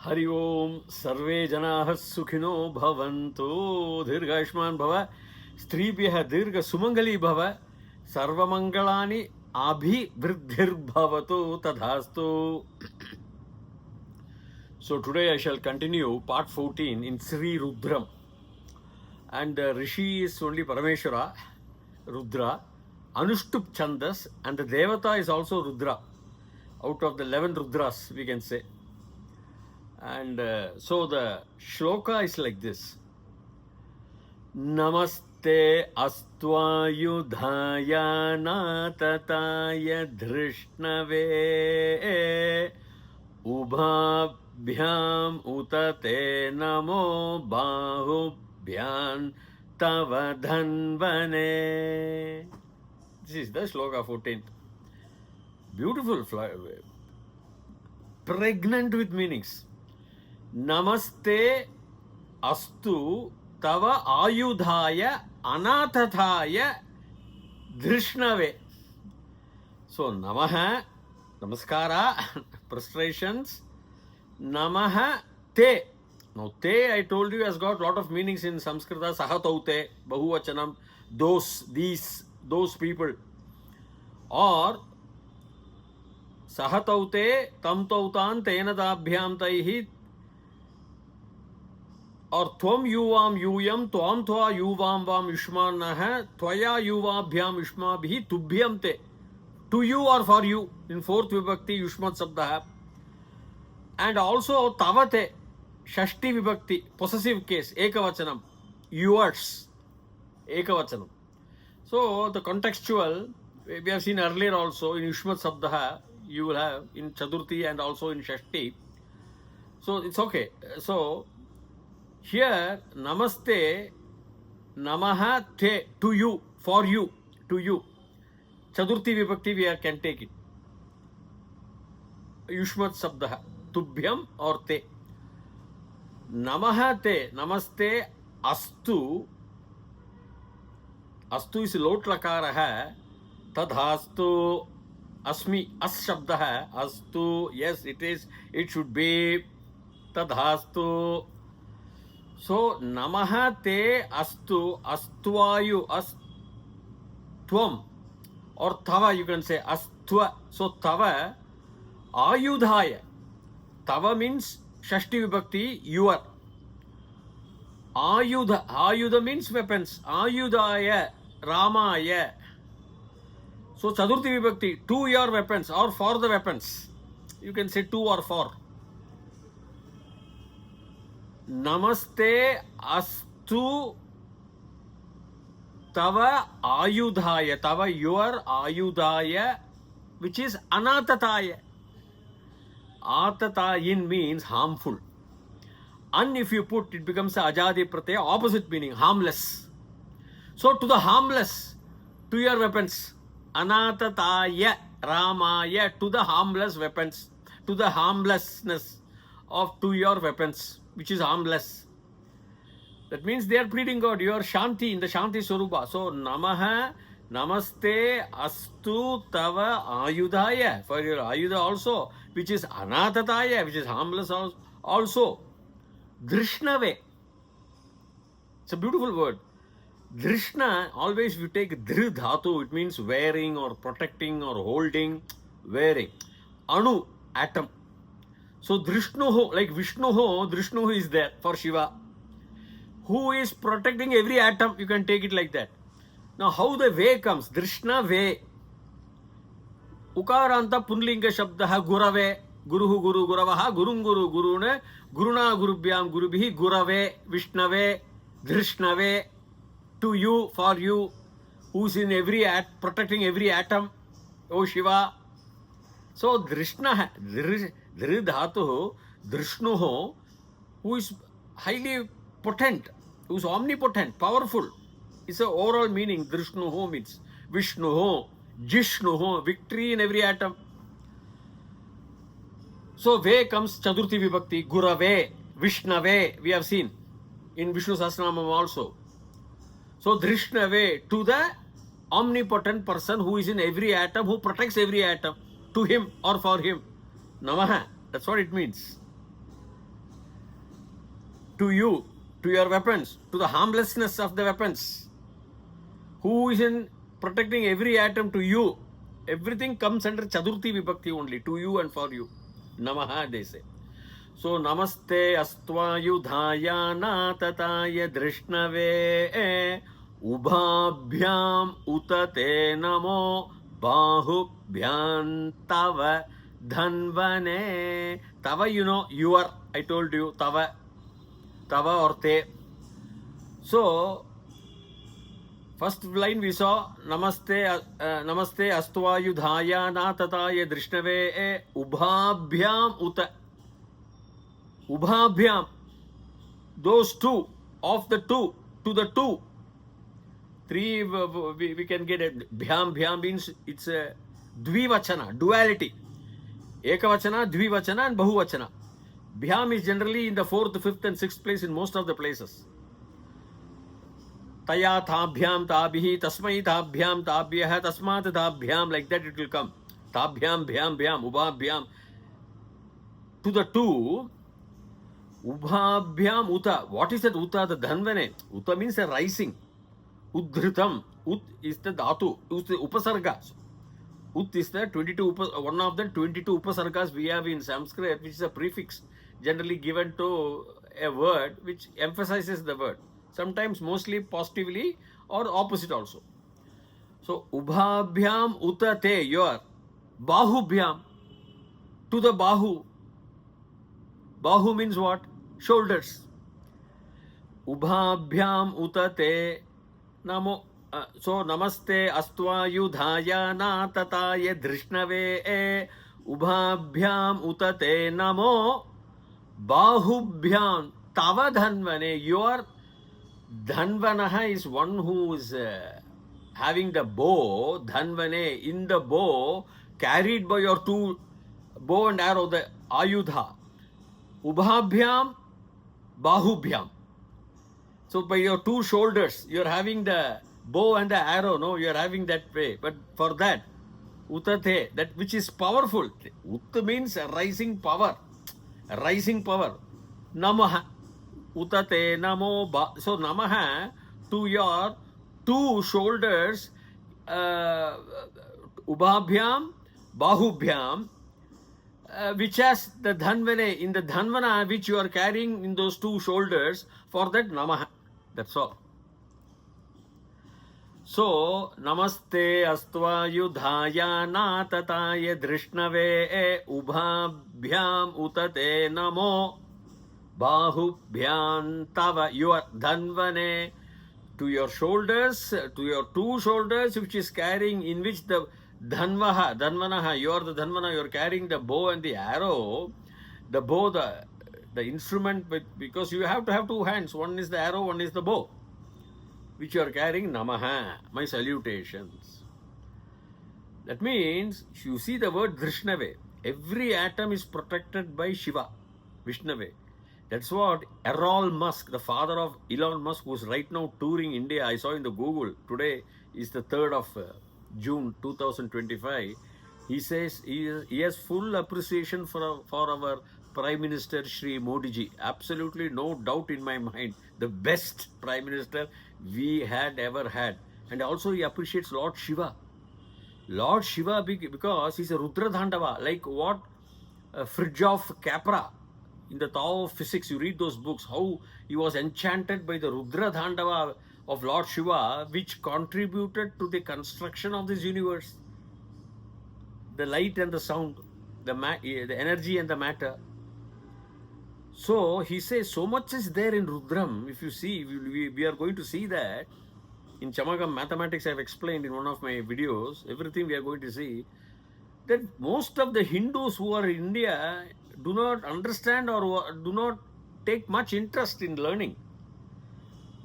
हरि ओम सर्वे जनाः सुखिनो भवन्तु दीर्घायुष्मान् भव स्त्रीभ्यः दीर्घ सुमंगली भव सर्वमंगलानि अभिवृद्धिर्भवतु तथास्तु. So today I shall continue part 14 in Sri Rudram, and the Rishi is only Parameshwara Rudra, Anushtup Chandas, and the Devata is also Rudra, out of the 11 Rudras we can say. And so the shloka is like this. Namaste astvayudhaya natataya drishnave ubhabhyam utate namo bahubhyan tava dhanvane. This is the shloka 14th. Beautiful, pregnant with meanings. Namaste astu tava ayudhaya anathaya drishnave. So namaha, namaskara, prostrations. Namaha te. Now te, I told you, has got a lot of meanings in Sanskrita. Sahataute, bahuvachanam, those, these, those people. Or सहतौते तम तौतान तेन दाभ्याम तैहि, और त्वम युवाम यूयम त्वाम त्वा युवाम वाम युष्मानः त्वया युवाभ्याम युष्माभिः तुभ्यम ते. To you or for you in fourth vibhakti युष्मत् शब्दः. And also tavate Shashthi vibhakti possessive case ekavachanam, yours ekavachanam. So the contextual we have seen earlier also in yushmat sabdah you will have in chaturthi and also in shashti. So it's okay. So here namaste, namaha te, to you, for you, to you. Chaturthi vibhakti we can take it. Yushmat sabdah, tubhyam or te. Namaha te, namaste astu. Astu is lot lakara hai. Tadhastu asmi, as shabda hai. Astu, yes it is, it should be. Tadhastu. So namaha te astu, astvayu, astvam, or tava you can say astva. So tava ayudhaya. Tava means shashti vibhakti, your. Ayudha, ayudha means weapons. Ayudhaya, ramaya. So chaturthi vibhakti, to your weapons or for the weapons. You can say to or for. Namaste astu tava ayudhaya. Tava your ayudhaya, which is anatataya. Atatayin means harmful. An if you put, it becomes a ajadi pratyaya, opposite meaning, harmless. So to the harmless, to your weapons. Anatataya ramaya, to the harmless weapons, to the harmlessness of to your weapons, which is harmless. That means they are pleading God, you are Shanti in the Shanti Swarupa. So namaha, namaste astu tava ayudhaya, for your ayudha also, which is anatataya, which is harmless also. Drishnave. It's a beautiful word. Drishna, always if you take dhr dhatu, it means wearing or protecting or holding, wearing. Anu, atom. So Drishnuho, like Vishnuho, Drishnuho is there for Shiva, who is protecting every atom. You can take it like that. Now how the way comes? Drishna ve. Ukaranta punlinga shabdaha gurave. Guruhu guru guravaha gurung guru gurune guruna gurubhyam gurubhihi gurave vishnave drishnave, to you, for you, who's in every protecting every atom, O Shiva. So drishna, dhatu, drishnuho, who is highly potent, who is omnipotent, powerful, is the overall meaning. Drishnuho means Vishnuho, Jishnuho, victory in every atom. So ve comes Chaturthi Vibhakti, Gurave, Vishnave, we have seen in Vishnu Sahasranamam also. So Drishnave, to the omnipotent person who is in every atom, who protects every atom, to him or for him. Namaha, that's what it means. to you, to your weapons, to the harmlessness of the weapons. Who is in protecting every atom to you? Everything comes under Chaturthi Vibhakti only, to you and for you. Namaha, they say. So, Namaste Astvayudhaya Natataya Drishnave Ubhabhyam Utate Namo Bahubhyam Tava Dhanvane. Tava, you know, your, I told you, Tava or Te. So, first line we saw Namaste Astvayudhaya Natataya Drishnave Ubhabhyam Uta. Ubhabhyam, those two, of the two, to the two. Three, we can get it. Bhyam means it's a dvivachana, duality. Ekavachana, dvivachana, and bahuvachana. Bhyam is generally in the 4th, 5th, and 6th place in most of the places. Taya thabhyam tabhihi, tasmai thabhyam tabhyah, tasmat thabhyam, like that it will come. Tabhyam, bhyam, ubhabhyam. To the two, Ubhabhyam Uta. What is that Uta? The Dhanvane. Uta means a rising. Udhritam. Ut is the Dhatu. Ut is the Upasarga. Ut is the 22, one of the 22 Upasargas we have in Sanskrit, which is a prefix generally given to a word which emphasizes the word. Sometimes mostly positively or opposite also. So, Ubhabhyam Uta Te, your Bahubhyam, to the Bahu. Bahu means what? Shoulders. Ubhabhyam utate namo. So namaste astvayudhaya natataya drishnave ubhabhyam utate namo bahubhyam tava dhanvane. Your dhanvanaha is one who is having the bow, dhanvane, in the bow, carried by your two bow and arrow, the ayudha. Ubhabhyam, bahubhyam. So by your two shoulders, you are having the bow and the arrow, no? You are having that way. But for that, utate, that which is powerful. Ut means a rising power. A rising power. Namaha. Utate, namo, so namaha to your two shoulders, ubhabhyam, bahubhyam, which has the dhanvane, in the dhanvana which you are carrying in those two shoulders, for that namaha. That's all. So, namaste astvayudhaya natataya drishnave ubhabhyam utate namo bahubhyam tava, your dhanvane, to your shoulders, to your two shoulders, which is carrying, in which the dhanvanaha, you are the dhanvana, you are carrying the bow and the arrow. The bow, the instrument, because you have to have two hands. One is the arrow, one is the bow, which you are carrying. Namaha, my salutations. That means, you see the word Drishnave. Every atom is protected by Shiva, Vishnave. That's what Errol Musk, the father of Elon Musk, who's right now touring India. I saw in the Google. Today is the 3rd of June 2025. He says he has full appreciation for our Prime Minister Shri Modi ji. Absolutely no doubt in my mind. The best Prime Minister we had ever had. And also he appreciates Lord Shiva. Lord Shiva, because he's a Rudra Dhandava, like what Fridtjof Capra. In the Tao of Physics, you read those books, how he was enchanted by the Rudra Dhandava of Lord Shiva, which contributed to the construction of this universe. The light and the sound, the energy and the matter. So he says, so much is there in Rudram. If you see, we are going to see that in Chamakam Mathematics. I have explained in one of my videos, everything we are going to see, that most of the Hindus who are in India do not understand or do not take much interest in learning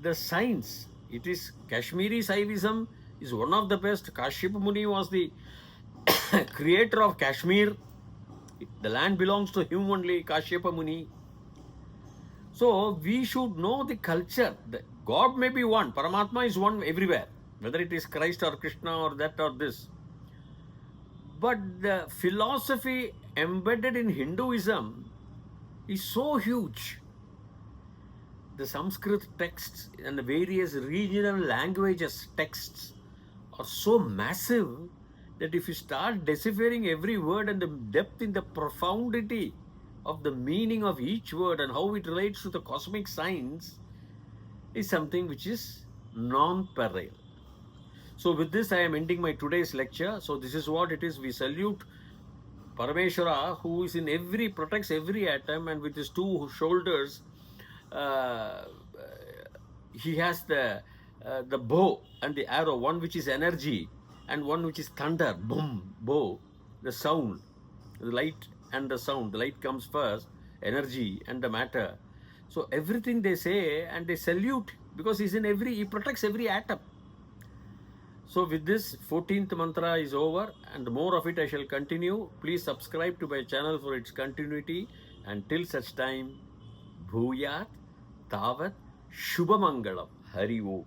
the science. It is Kashmiri Saivism is one of the best. Kashyapa Muni was the creator of Kashmir. The land belongs to him only, Kashyapa Muni. So we should know the culture. God may be one, Paramatma is one everywhere, whether it is Christ or Krishna or that or this. But the philosophy embedded in Hinduism is so huge. the Sanskrit texts and the various regional languages texts are so massive that if you start deciphering every word and the depth in the profundity of the meaning of each word and how it relates to the cosmic science is something which is non-parallel. So with this, I am ending my today's lecture. So this is what it is. We salute Parameshwara, who is protects every atom, and with his two shoulders, he has the bow and the arrow, one which is energy and one which is thunder, boom, bow, the sound, the light and the sound. The light comes first, energy and the matter. So everything they say, and they salute, because he protects every atom. So with this, 14th mantra is over, and more of it I shall continue. Please subscribe to my channel for its continuity. Until such time, Bhuyat Tavat Shubhamangalam. Hari Om.